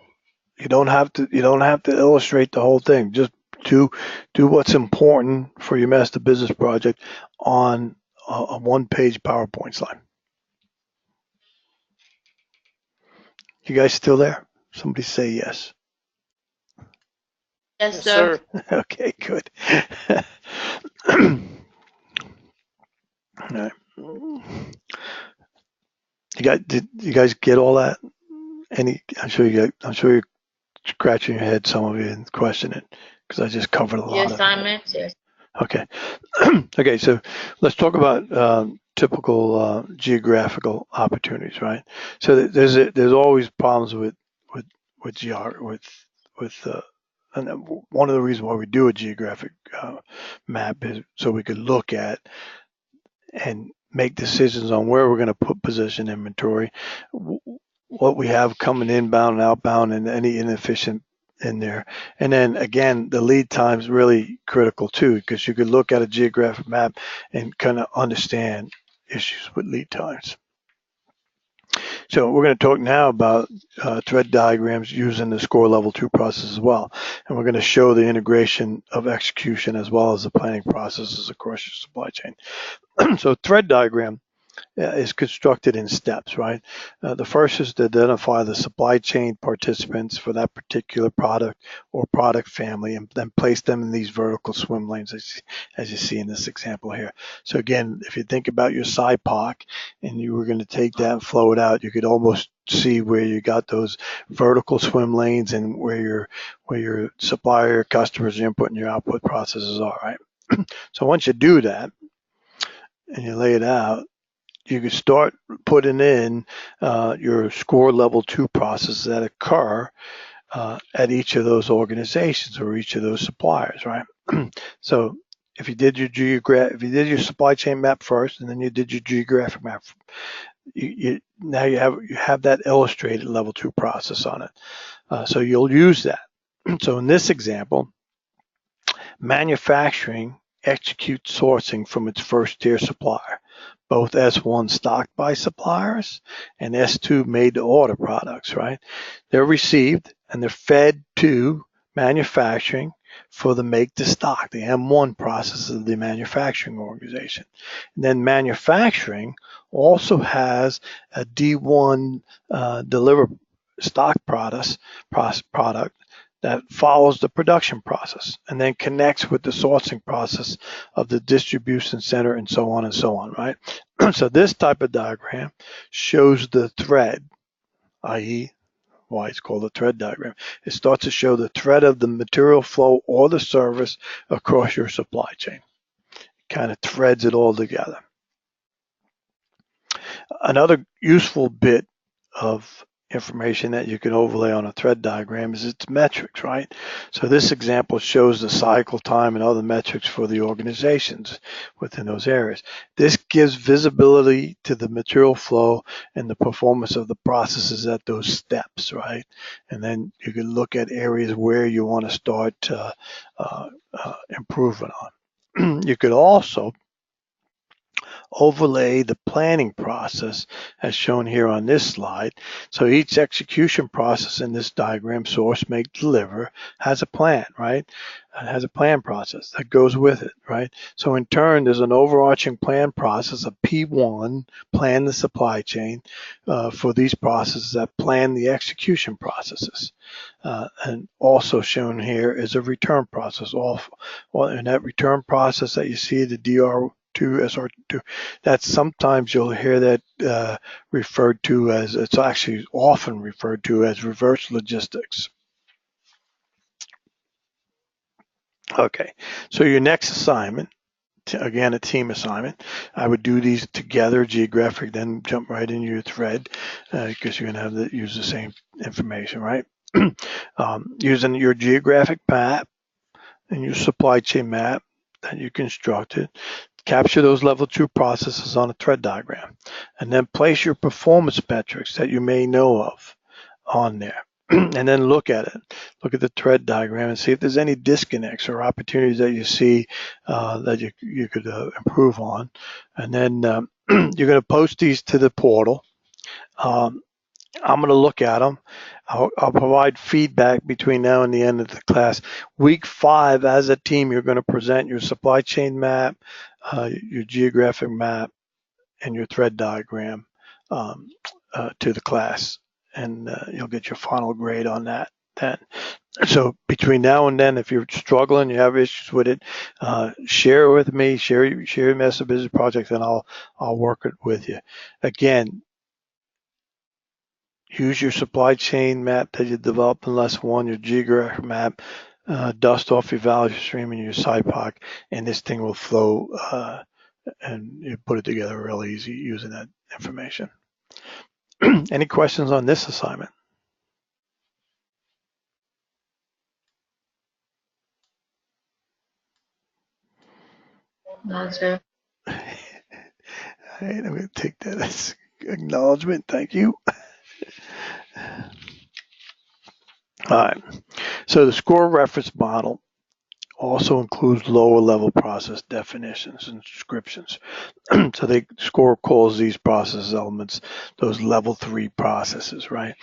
you don't have to illustrate the whole thing. Just do what's important for your master business project on a one-page PowerPoint slide. You guys still there? Somebody say yes. Yes, sir. Okay, good. All right. Did you guys get all that? I'm sure you're scratching your head, some of you, and questioning because I just covered a lot The of it. assignments, yes. Okay. Okay, so let's talk about typical geographical opportunities, right? So there's always problems with and one of the reasons why we do a geographic map is so we could look at and make decisions on where we're going to put position inventory, what we have coming inbound and outbound, and any inefficient in there. And then again, the lead time is really critical too, because you could look at a geographic map and kind of understand issues with lead times. So we're going to talk now about thread diagrams using the score level 2 process as well. And we're going to show the integration of execution as well as the planning processes across your supply chain. So thread diagram is constructed in steps, right? The first is to identify the supply chain participants for that particular product or product family and then place them in these vertical swim lanes as you see in this example here. So again, if you think about your SIPOC and you were going to take that and flow it out, you could almost see where you got those vertical swim lanes and where your supplier, customers, your input and your output processes are, right? So once you do that and you lay it out, you can start putting in your score level 2 processes that occur at each of those organizations or each of those suppliers, right? So if you did your supply chain map first, and then you did your geographic map, now you have that illustrated level 2 process on it. So you'll use that. So in this example, manufacturing executes sourcing from its first tier supplier, both S1 stocked by suppliers and S2 made to order products, right? They're received and they're fed to manufacturing for the make to stock, the M1 process of the manufacturing organization. And then manufacturing also has a D1 deliver stock product that follows the production process and then connects with the sourcing process of the distribution center and so on, right? So this type of diagram shows the thread, i.e. why it's called a thread diagram. It starts to show the thread of the material flow or the service across your supply chain. It kind of threads it all together. Another useful bit of information that you can overlay on a thread diagram is its metrics, right? So this example shows the cycle time and other metrics for the organizations within those areas. This gives visibility to the material flow and the performance of the processes at those steps, right? And then you can look at areas where you want to start improvement on. You could also overlay the planning process as shown here on this slide. So each execution process in this diagram, source, make, deliver, has a plan, right? It has a plan process that goes with it, right? So in turn, there's an overarching plan process, a P1, plan the supply chain for these processes that plan the execution processes. And also shown here is a return process. In that return process that you see, the DR2, SR2, that sometimes you'll hear that referred to as, it's actually often referred to as reverse logistics. Okay, so your next assignment, again, a team assignment. I would do these together, geographic, then jump right into your thread because you're going to have to use the same information, right? Using your geographic map and your supply chain map that you constructed, capture those level 2 processes on a thread diagram, and then place your performance metrics that you may know of on there. And then look at it. Look at the thread diagram and see if there's any disconnects or opportunities that you see that you could improve on. And then you're going to post these to the portal. I'm going to look at them. I'll provide feedback between now and the end of the class. Week 5, as a team, you're going to present your supply chain map, your geographic map, and your thread diagram to the class. And you'll get your final grade on that then. So between now and then, if you're struggling, you have issues with it, share it with me, share your Master Business Project, and I'll work it with you. Again, use your supply chain map that you developed in lesson 1, your geographic map, dust off your value stream and your SIPOC, and this thing will flow and you put it together real easy using that information. Any questions on this assignment? No, sir. All right, I'm going to take that as acknowledgement. Thank you. All right. So the SCORE reference model also includes lower level process definitions and descriptions. So SCORE calls these process elements those level 3 processes, right?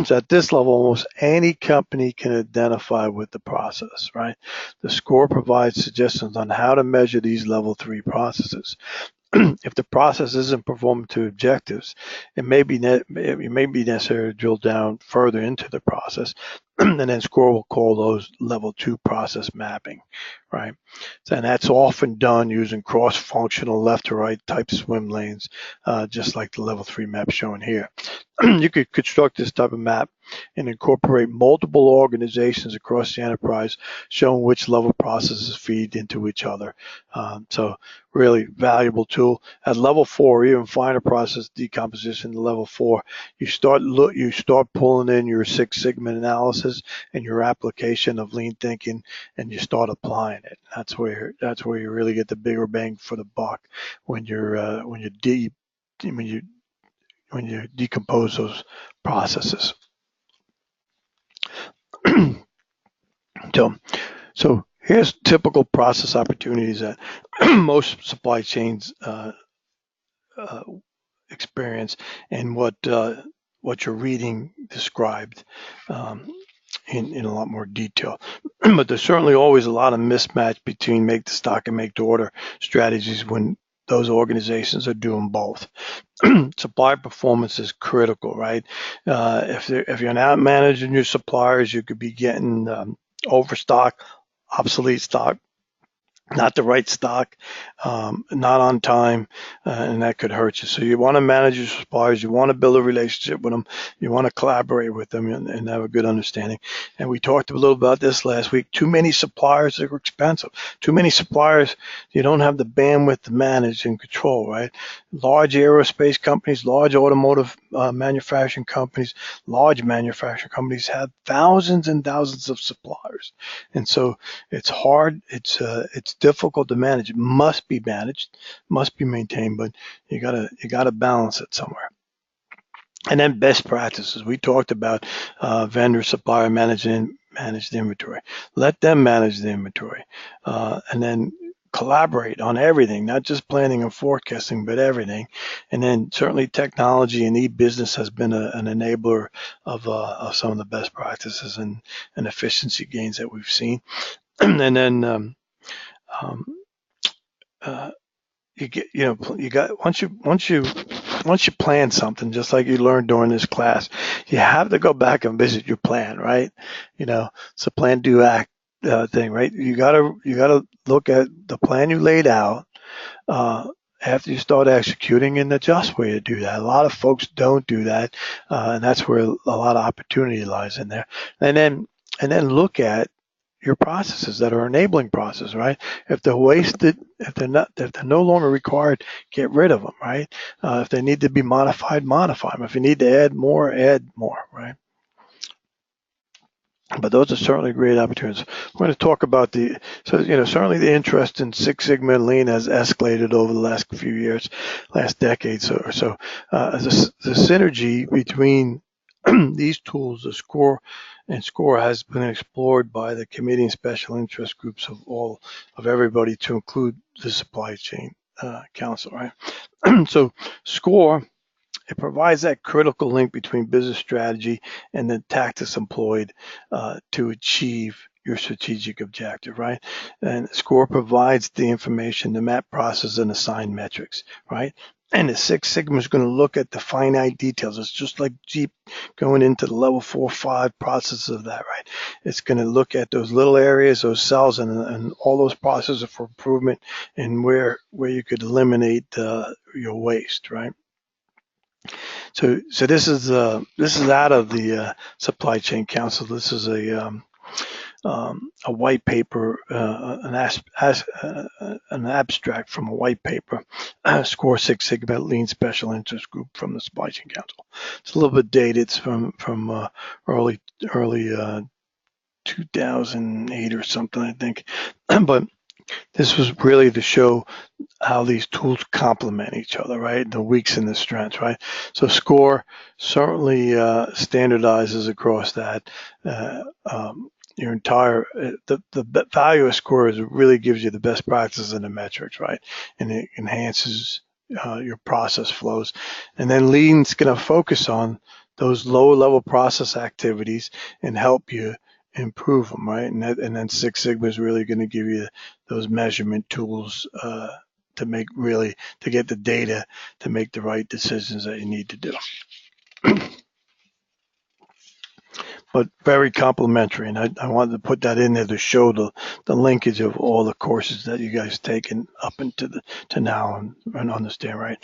So at this level, almost any company can identify with the process, right? The SCORE provides suggestions on how to measure these level 3 processes. If the process isn't performing to objectives, it may be necessary to drill down further into the process, and then SCORE will call those level 2 process mapping, right? And that's often done using cross-functional left to right type swim lanes, just like the level 3 map shown here. You could construct this type of map and incorporate multiple organizations across the enterprise, showing which level processes feed into each other. So really valuable tool. At level 4, even finer process decomposition, level 4, you start pulling in your Six Sigma analysis and your application of lean thinking, and you start applying it. That's where you really get the bigger bang for the buck when you decompose those processes. So here's typical process opportunities that most supply chains experience, and what you're reading described in a lot more detail. But there's certainly always a lot of mismatch between make to stock and make to order strategies when those organizations are doing both. Supply performance is critical, right? If you're not managing your suppliers, you could be getting overstock, obsolete stock, not the right stock, not on time, and that could hurt you. So you want to manage your suppliers, you want to build a relationship with them, you want to collaborate with them and have a good understanding. And we talked a little about this last week. Too many suppliers are expensive. Too many suppliers, you don't have the bandwidth to manage and control, right? Large aerospace companies, large automotive manufacturing companies, large manufacturing companies have thousands and thousands of suppliers. And so it's hard, it's difficult to manage. It must be managed, must be maintained, but you gotta balance it somewhere. And then best practices. We talked about vendor supplier manage the inventory. Let them manage the inventory, and then collaborate on everything, not just planning and forecasting, but everything. And then certainly technology and e-business has been an enabler of some of the best practices and efficiency gains that we've seen. And then um, uh, you got once you plan something, just like you learned during this class, you have to go back and visit your plan, right? It's a plan, do, act thing, right? You gotta look at the plan you laid out uh, after you start executing and adjust where you do that. A lot of folks don't do that, and that's where a lot of opportunity lies in there. And then look at your processes that are enabling process, right? If they're wasted, if they're no longer required, get rid of them, right? If they need to be modified, modify them. If you need to add more, right? But those are certainly great opportunities. We're going to talk about certainly the interest in Six Sigma and Lean has escalated over the last few years, last decade or so. The synergy between these tools, the SCORE has been explored by the committee and special interest groups of everybody to include the supply chain council, right? So SCORE, it provides that critical link between business strategy and the tactics employed to achieve your strategic objective, right? And SCORE provides the information, the map process, and assign metrics, right? And the Six Sigma is going to look at the finite details. It's just like Jeep going into the level 4 or 5 process of that, right? It's going to look at those little areas, those cells, and all those processes for improvement and where you could eliminate your waste, right? So this is out of the Supply Chain Council. This is a white paper, an abstract from a white paper, SCORE Six Sigma Lean Special Interest Group from the Supply Chain Council. It's a little bit dated. It's from early 2008 or something, I think. But this was really to show how these tools complement each other, right? The weaks and the strengths, right? So SCORE certainly standardizes across that. Your entire the value of SCORE is really gives you the best practices and the metrics, right? And it enhances your process flows. And then Lean's going to focus on those lower level process activities and help you improve them, right? And then Six Sigma is really going to give you those measurement tools to get the data to make the right decisions that you need to do. But very complimentary, and I wanted to put that in there to show the linkage of all the courses that you guys taken up to now and understand, right?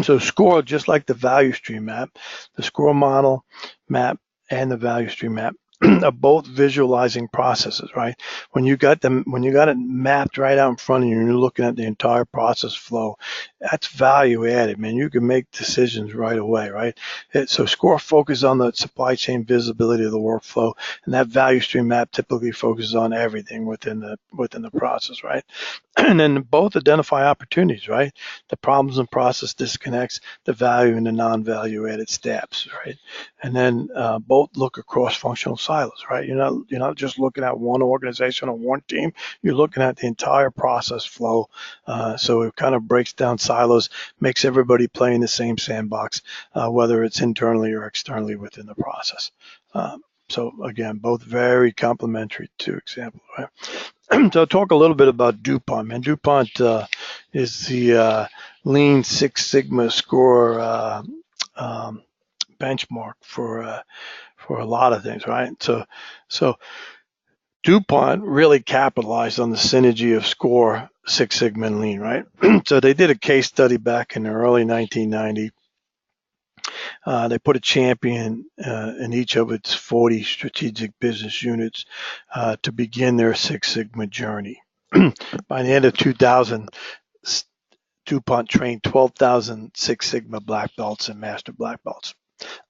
So SCORE, just like the value stream map, the SCORE model map and the value stream map are both visualizing processes, right? When you got it mapped right out in front of you and you're looking at the entire process flow, that's value added, man. You can make decisions right away, right? So SCORE focuses on the supply chain visibility of the workflow, and that value stream map typically focuses on everything within the process, right? And then both identify opportunities, right? The problems and process disconnects, the value and the non-value added steps, right? And then both look across functional silos, right? You're not just looking at one organization or one team. You're looking at the entire process flow. So it kind of breaks down silos, makes everybody play in the same sandbox, whether it's internally or externally within the process. So again, both very complementary to example, right? So talk a little bit about DuPont, man. DuPont is the Lean Six Sigma SCORE benchmark for a lot of things, right? So DuPont really capitalized on the synergy of SCORE, Six Sigma, and Lean, right? So they did a case study back in the early 1990s. They put a champion in each of its 40 strategic business units to begin their Six Sigma journey. By the end of 2000, DuPont trained 12,000 Six Sigma black belts and master black belts.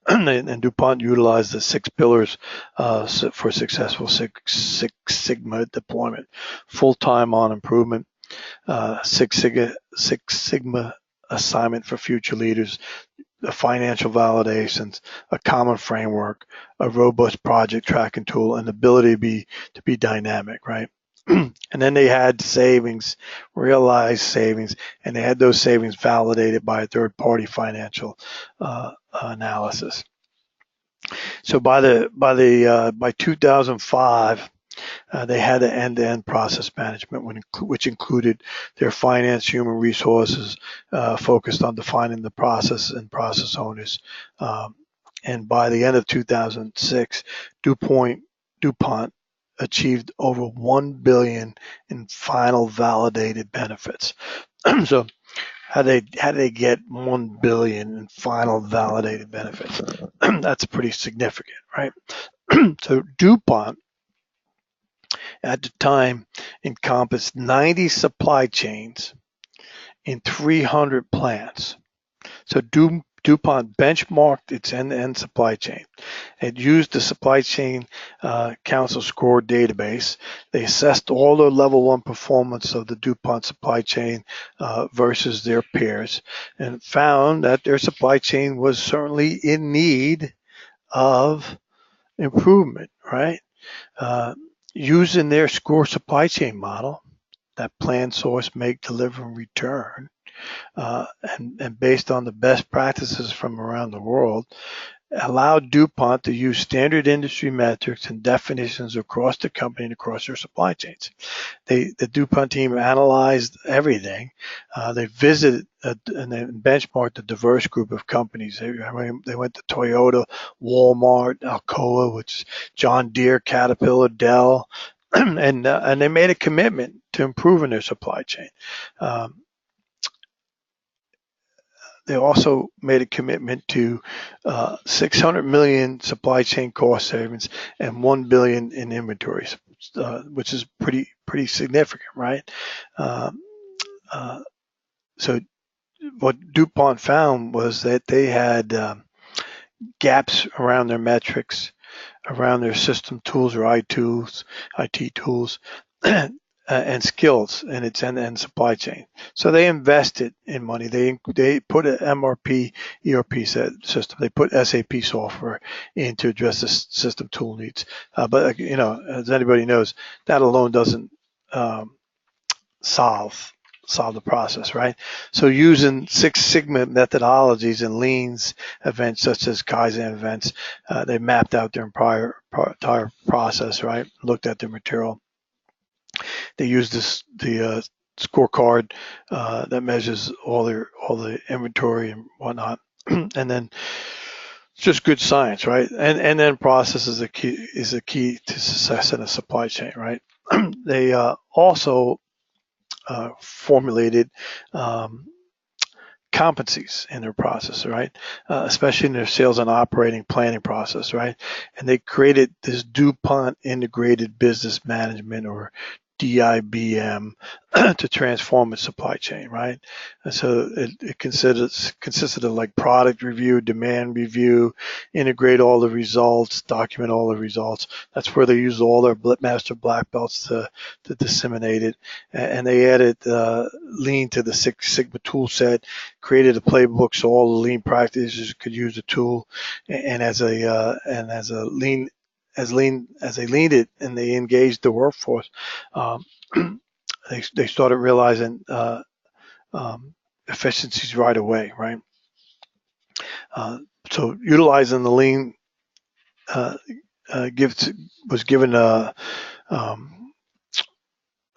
And DuPont utilized the 6 pillars for successful Six Sigma deployment: full-time on improvement, Six Sigma assignment for future leaders, the financial validations, a common framework, a robust project tracking tool, and the ability to be dynamic, right? and then they had savings, realized savings, and they had those savings validated by a third-party financial analysis. So by 2005, they had an end-to-end process management, which included their finance, human resources, focused on defining the process and process owners. And by the end of 2006, DuPont achieved over 1 billion in final validated benefits. So how did they get 1 billion in final validated benefits? That's pretty significant, right? So DuPont at the time encompassed 90 supply chains in 300 plants. So DuPont benchmarked its end-to-end supply chain. It used the Supply Chain Council Score database. They assessed all the level 1 performance of the DuPont supply chain versus their peers, and found that their supply chain was certainly in need of improvement, right? Using their SCORE supply chain model, that plan, source, make, deliver, and return, and based on the best practices from around the world, allowed DuPont to use standard industry metrics and definitions across the company and across their supply chains. The DuPont team analyzed everything. They visited and they benchmarked a diverse group of companies. They went to Toyota, Walmart, Alcoa, which is John Deere, Caterpillar, Dell, and they made a commitment to improving their supply chain. They also made a commitment to 600 million supply chain cost savings and 1 billion in inventories, which is pretty significant, right? So what DuPont found was that they had gaps around their metrics, around their system tools or IT tools, and skills in its end-to-end supply chain. So they invested in money. They put an MRP ERP system. They put SAP software in to address the system tool needs. But as anybody knows, that alone doesn't solve the process, right? So using Six Sigma methodologies and leans events such as Kaizen events, they mapped out their entire process, right? Looked at their material. They used the scorecard that measures all the inventory and whatnot, and then it's just good science, right? And then process is a key to success in a supply chain, right? They also formulated competencies in their process, right? Especially in their sales and operating planning process, right? And they created this DuPont Integrated Business Management, or DIBM, to transform its supply chain, right? And so it consisted of like product review, demand review, integrate all the results, document all the results. That's where they use all their master black belts to disseminate it. And they added lean to the Six Sigma tool set, created a playbook so all the lean practitioners could use the tool. And as they leaned it and they engaged the workforce, they started realizing efficiencies right away, right? So utilizing the lean was given a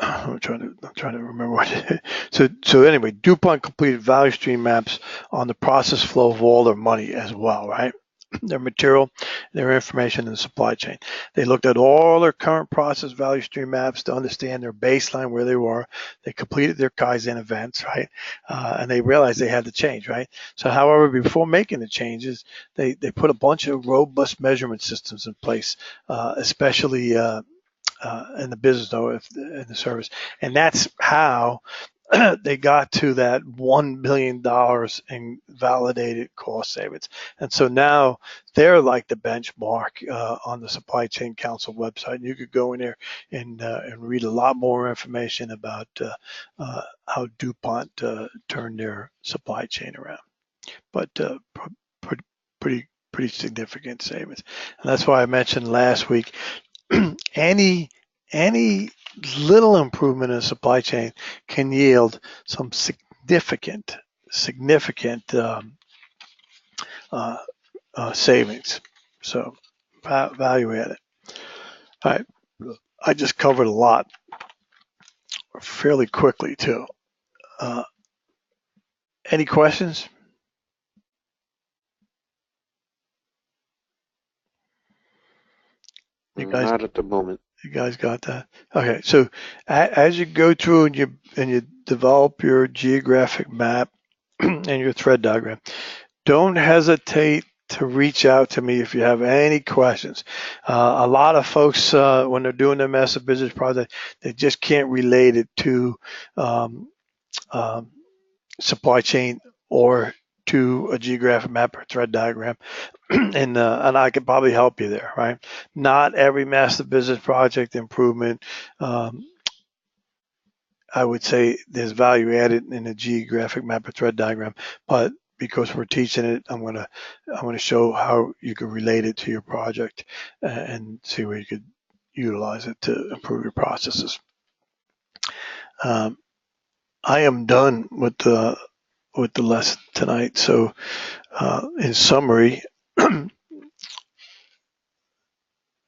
I'm trying to remember what. So anyway, DuPont completed value stream maps on the process flow of all their money as well, right? Their material, their information in the supply chain. They looked at all their current process value stream maps to understand their baseline, where they were. They completed their Kaizen events, right? And they realized they had to change, right? So, however, before making the changes, they put a bunch of robust measurement systems in place, especially in the business, though, in the service. And that's how they got to that $1 billion in validated cost savings. And so now they're like the benchmark on the Supply Chain Council website. And you could go in there and read a lot more information about how DuPont turned their supply chain around. But pretty significant savings. And that's why I mentioned last week, any little improvement in supply chain can yield some significant uh, savings. So value added. All right, I just covered a lot fairly quickly too. Any questions? You guys, Not at the moment. you guys got that? Okay, so as you go through and you develop your geographic map and your thread diagram, don't hesitate to reach out to me if you have any questions. A lot of folks, when they're doing their master business project, they just can't relate it to um, um, supply chain or to a geographic map or thread diagram. And I could probably help you there, right? Not every master business project improvement, um, I would say there's value added in a geographic map or thread diagram, but because we're teaching it, I'm gonna show how you can relate it to your project and see where you could utilize it to improve your processes. Um, I am done with the lesson tonight. So, in summary,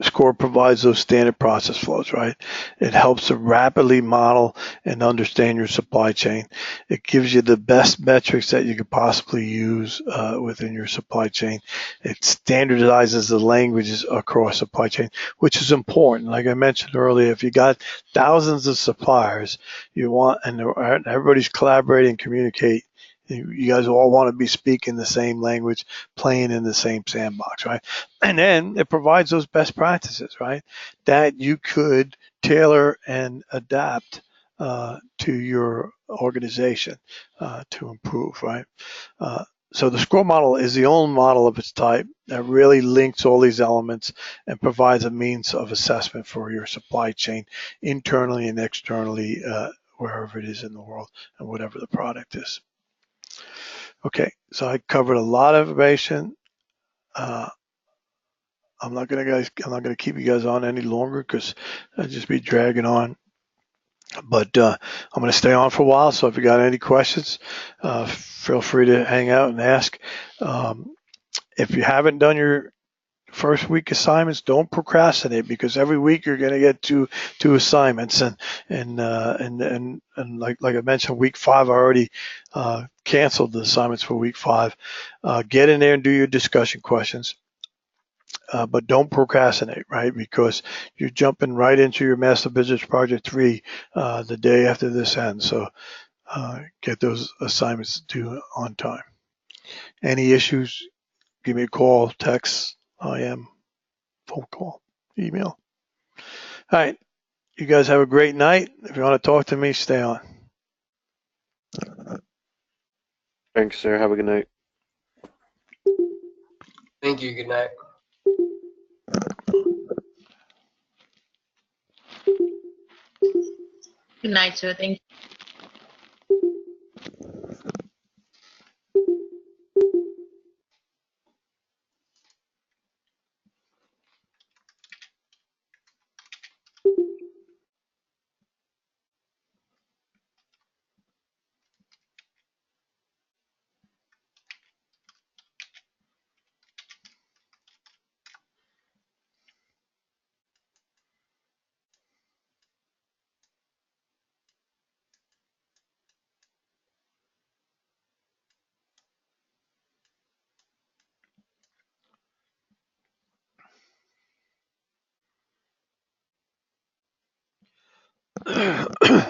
SCORE provides those standard process flows, right? It helps to rapidly model and understand your supply chain. It gives you the best metrics that you could possibly use within your supply chain. It standardizes the languages across supply chain, which is important. Like I mentioned earlier, if you got thousands of suppliers, you want, and everybody's collaborating, communicate, you guys all want to be speaking the same language, playing in the same sandbox, right? And then it provides those best practices, right? That you could tailor and adapt to your organization to improve, right? So the SCORE model is the only model of its type that really links all these elements and provides a means of assessment for your supply chain internally and externally, wherever it is in the world and whatever the product is. Okay, so I covered a lot of information. I'm not gonna keep you guys on any longer because I'd just be dragging on. But I'm gonna stay on for a while. So if you got any questions, feel free to hang out and ask. If you haven't done your first week assignments, don't procrastinate because every week you're going to get two assignments and like I mentioned, week 5 I already canceled the assignments for week 5. Get in there and do your discussion questions. But don't procrastinate, right? Because you're jumping right into your Master Business Project 3 the day after this ends. So get those assignments due on time. Any issues, give me a call, text, IM, phone call, email. All right. You guys have a great night. If you want to talk to me, stay on. Thanks, sir. Have a good night. Thank you. Good night. Good night, sir. Thank you.